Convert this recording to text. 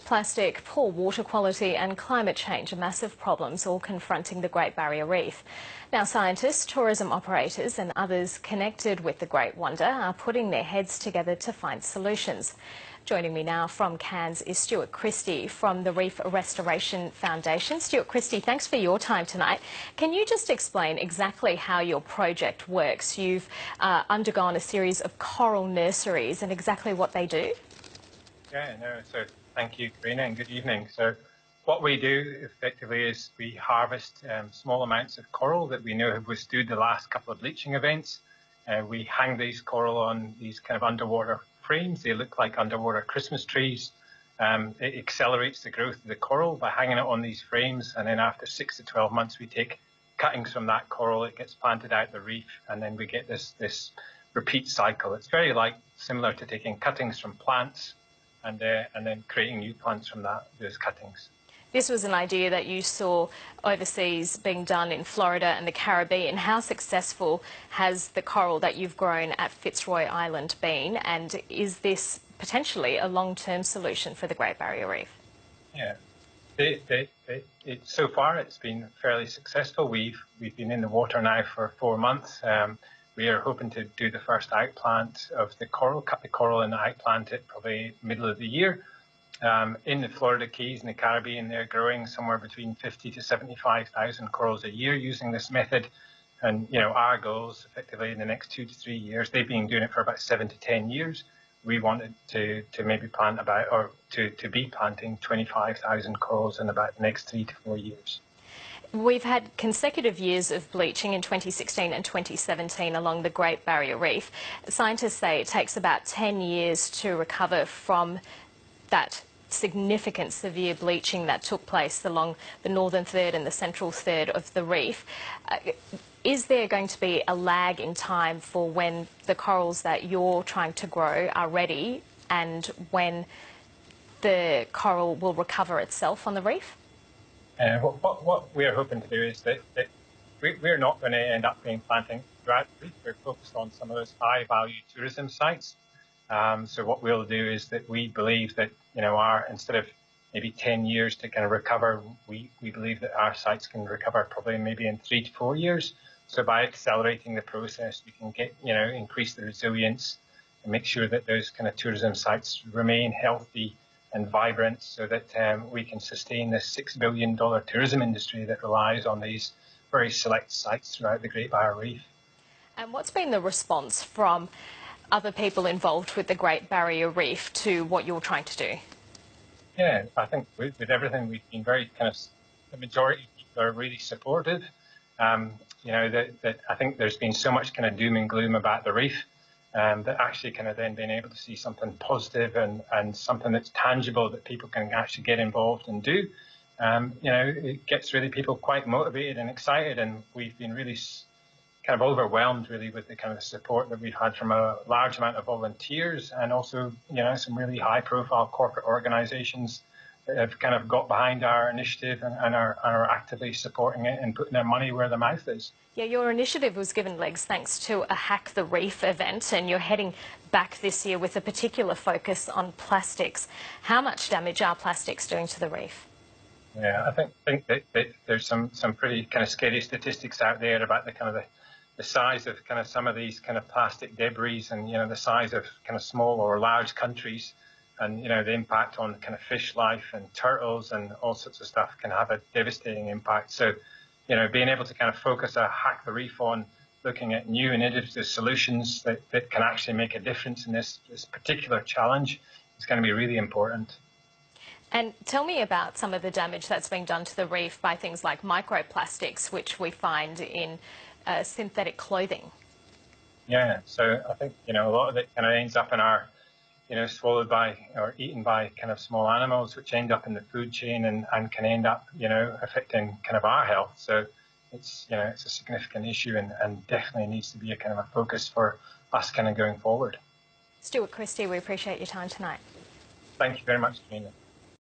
Plastic, poor water quality and climate change are massive problems all confronting the Great Barrier Reef. Now scientists, tourism operators and others connected with the Great Wonder are putting their heads together to find solutions. Joining me now from Cairns is Stuart Christie from the Reef Restoration Foundation. Stuart Christie, thanks for your time tonight. Can you just explain exactly how your project works? You've undergone a series of coral nurseries and exactly what they do? So thank you, Karina, and good evening. So what we do effectively is we harvest small amounts of coral that we know have withstood the last couple of bleaching events. We hang these coral on these kind of underwater frames. They look like underwater Christmas trees. It accelerates the growth of the coral by hanging it on these frames, and then after 6 to 12 months we take cuttings from that coral, it gets planted out the reef, and then we get this repeat cycle. It's very similar to taking cuttings from plants and then creating new plants from those cuttings. This was an idea that you saw overseas being done in Florida and the Caribbean. How successful has the coral that you've grown at Fitzroy Island been, and is this potentially a long-term solution for the Great Barrier Reef? Yeah, so far it's been fairly successful. We've been in the water now for 4 months. We are hoping to do the first outplant of the coral, cut the coral and outplant it probably middle of the year. In the Florida Keys and the Caribbean, they're growing somewhere between 50 to 75,000 corals a year using this method. And, our goals effectively in the next 2 to 3 years, they've been doing it for about 7 to 10 years. We wanted to maybe plant to be planting 25,000 corals in about the next 3 to 4 years. We've had consecutive years of bleaching in 2016 and 2017 along the Great Barrier Reef. Scientists say it takes about 10 years to recover from that significant severe bleaching that took place along the northern third and the central third of the reef. Is there going to be a lag in time for when the corals that you're trying to grow are ready and when the coral will recover itself on the reef? What we are hoping to do is that we're not going to end up planting throughout the reef. We're focused on some of those high-value tourism sites. So what we'll do is that we believe that, instead of maybe 10 years to kind of recover, we believe that our sites can recover probably maybe in 3 to 4 years. So by accelerating the process, we can get, increase the resilience and make sure that those kind of tourism sites remain healthy and vibrant, so that we can sustain this $6 billion tourism industry that relies on these very select sites throughout the Great Barrier Reef. And what's been the response from other people involved with the Great Barrier Reef to what you're trying to do? Yeah, I think with everything we've been very the majority of people are really supportive. That I think there's been so much kind of doom and gloom about the reef. That actually then being able to see something positive and something that's tangible that people can actually get involved and do, it gets really people quite motivated and excited, and we've been really kind of overwhelmed really with the kind of support that we've had from a large amount of volunteers and also, some really high profile corporate organizations that have kind of got behind our initiative and are actively supporting it and putting their money where their mouth is. Yeah, your initiative was given legs thanks to a Hack the Reef event, and you're heading back this year with a particular focus on plastics. How much damage are plastics doing to the reef? Yeah, I think that there's some pretty kind of scary statistics out there about the size of kind of some of these kind of plastic debris and, the size of kind of small or large countries. And, the impact on kind of fish life and turtles and all sorts of stuff can have a devastating impact. So, being able to kind of focus a Hack the Reef on looking at new and innovative solutions that can actually make a difference in this particular challenge is going to be really important. And tell me about some of the damage that's being done to the reef by things like microplastics, which we find in synthetic clothing. Yeah, so I think, a lot of it kind of ends up in our swallowed by or eaten by kind of small animals, which end up in the food chain and can end up, affecting kind of our health. So it's a significant issue and definitely needs to be a kind of a focus for us kind of going forward. Stuart Christie, we appreciate your time tonight. Thank you very much, Karina.